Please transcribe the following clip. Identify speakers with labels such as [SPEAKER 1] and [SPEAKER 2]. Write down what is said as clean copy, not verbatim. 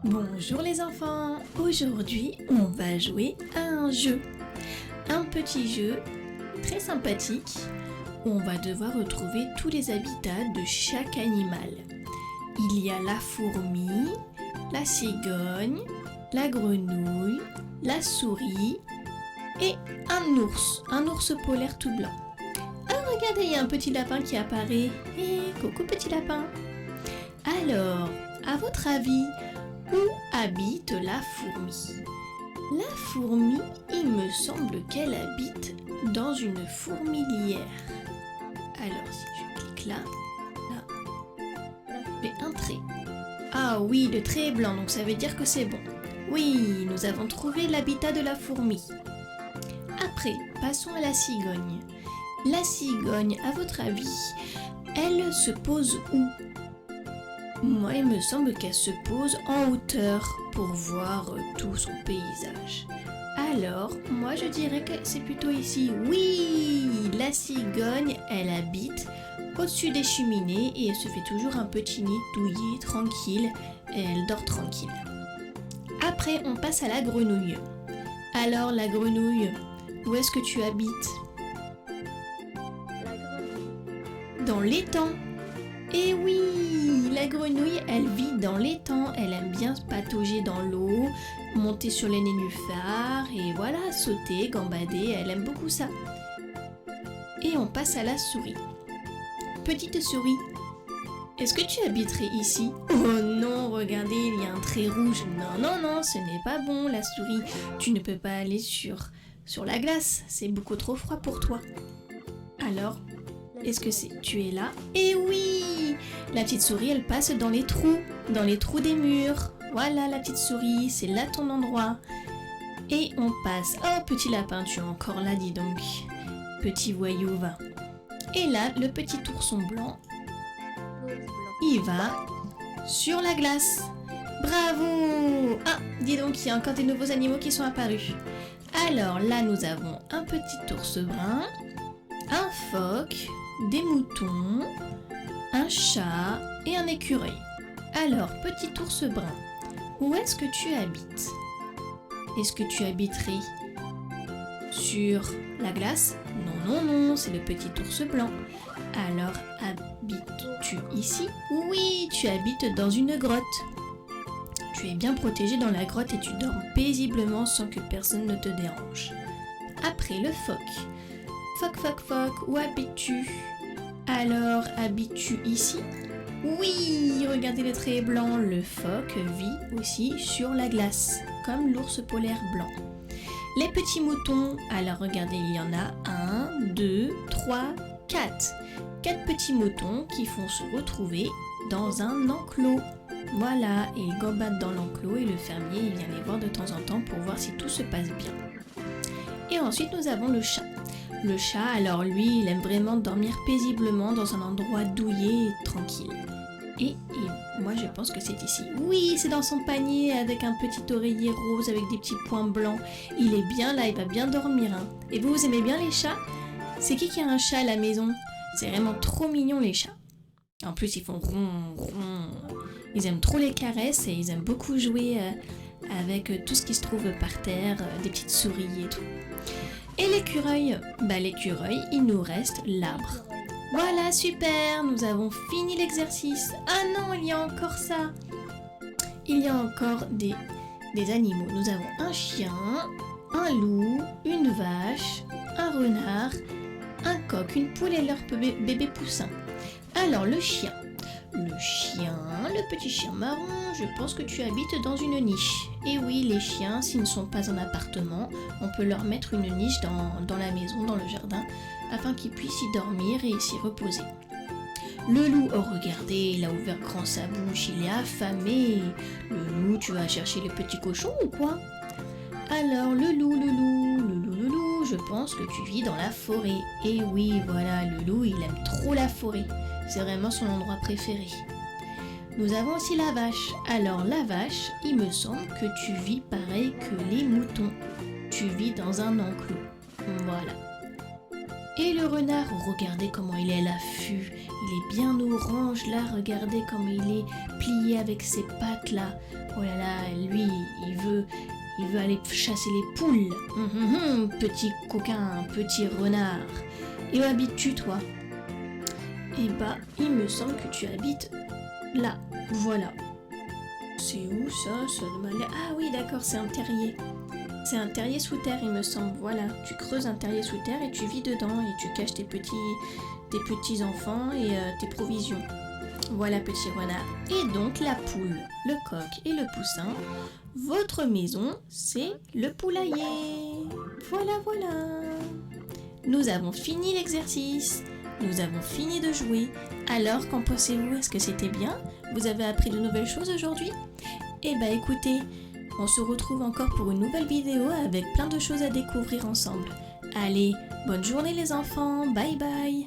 [SPEAKER 1] Bonjour les enfants, aujourd'hui on va jouer à un jeu. Un petit jeu très sympathique où on va devoir retrouver tous les habitats de chaque animal. Il y a la fourmi, la cigogne, la grenouille, la souris et un ours polaire tout blanc. Ah regardez, il y a un petit lapin qui apparaît. Hé, coucou petit lapin. Alors, à votre avis, où habite la fourmi? La fourmi, il me semble qu'elle habite dans une fourmilière. Alors si je clique là, et un trait. Ah oui, le trait est blanc, donc ça veut dire que c'est bon. Oui, nous avons trouvé l'habitat de la fourmi. Après, passons à la cigogne. La cigogne, à votre avis, elle se pose où? Moi, il me semble qu'elle se pose en hauteur pour voir tout son paysage. Alors, moi je dirais que c'est plutôt ici. Oui, la cigogne, elle habite au-dessus des cheminées et elle se fait toujours un petit nid douillet, tranquille, et elle dort tranquille. Après, on passe à la grenouille. Alors, la grenouille, où est-ce que tu habites? Dans l'étang. Et oui, la grenouille, elle vit dans l'étang, elle aime bien patauger dans l'eau, monter sur les nénuphars et voilà, sauter, gambader, elle aime beaucoup ça. Et on passe à la souris. Petite souris, est-ce que tu habiterais ici? Oh non, regardez, il y a un trait rouge. Non, ce n'est pas bon la souris. Tu ne peux pas aller sur la glace, c'est beaucoup trop froid pour toi. Alors, est-ce que tu es là? Et oui, la petite souris, elle passe dans les trous des murs. Voilà la petite souris, c'est là ton endroit. Et on passe. Oh, petit lapin, tu es encore là, dis donc. Petit voyou, va. Et là, le petit ourson blanc, il va sur la glace. Bravo! Ah, dis donc, il y a encore des nouveaux animaux qui sont apparus. Alors là, nous avons un petit ours brun, un phoque, des moutons, un chat et un écureuil. Alors, petit ours brun, où est-ce que tu habites? Est-ce que tu habiterais sur la glace? Non, c'est le petit ours blanc. Alors, habites-tu ici? Oui, tu habites dans une grotte. Tu es bien protégé dans la grotte et tu dors paisiblement sans que personne ne te dérange. Après, le phoque. Phoque, où habites-tu? Alors, habites-tu ici? Oui, regardez le trait blanc, le phoque vit aussi sur la glace, comme l'ours polaire blanc. Les petits moutons, alors regardez, il y en a 1, 2, 3, 4. 4 petits moutons qui vont se retrouver dans un enclos. Voilà, et ils gambadent dans l'enclos et le fermier il vient les voir de temps en temps pour voir si tout se passe bien. Et ensuite nous avons le chat. Le chat, alors lui, il aime vraiment dormir paisiblement dans un endroit douillet et tranquille. Et moi je pense que c'est ici. Oui, c'est dans son panier avec un petit oreiller rose avec des petits points blancs. Il est bien là, il va bien dormir. Hein. Et vous aimez bien les chats? C'est qui a un chat à la maison? C'est vraiment trop mignon les chats. En plus ils font ron, ron. Ils aiment trop les caresses et ils aiment beaucoup jouer avec tout ce qui se trouve par terre, des petites souris et tout. Et l'écureuil, l'écureuil, il nous reste l'arbre. Voilà, super, nous avons fini l'exercice. Ah non, il y a encore ça. Il y a encore des animaux. Nous avons un chien, un loup, une vache, un renard, un coq, une poule et leur bébé poussin. Alors le chien, le petit chien marron, je pense que tu habites dans une niche. Et oui, les chiens, s'ils ne sont pas en appartement, on peut leur mettre une niche dans la maison, dans le jardin, afin qu'ils puissent y dormir et s'y reposer. Le loup, oh regardez, il a ouvert grand sa bouche, il est affamé. Le loup, tu vas chercher les petits cochons ou quoi? Alors le loup, je pense que tu vis dans la forêt. Et oui, voilà, le loup, il aime trop la forêt. C'est vraiment son endroit préféré. Nous avons aussi la vache. Alors la vache, il me semble que tu vis pareil que les moutons. Tu vis dans un enclos. Voilà. Et le renard, regardez comment il est à l'affût. Il est bien orange là, regardez comment il est plié avec ses pattes là. Oh là là, lui, il veut aller chasser les poules. Petit coquin, petit renard. Et où habites-tu toi? Eh bah, il me semble que tu habites là. Voilà. C'est où ça? Ça m'a l'air... Ah oui, d'accord, c'est un terrier. C'est un terrier sous terre, il me semble. Voilà, tu creuses un terrier sous terre et tu vis dedans et tu caches tes petits enfants et tes provisions. Voilà, petit renard. Et donc la poule, le coq et le poussin, votre maison, c'est le poulailler. Voilà, voilà. Nous avons fini l'exercice. Nous avons fini de jouer. Alors, qu'en pensez-vous? Est-ce que c'était bien? Vous avez appris de nouvelles choses aujourd'hui? Eh ben écoutez, on se retrouve encore pour une nouvelle vidéo avec plein de choses à découvrir ensemble. Allez, bonne journée les enfants, bye bye!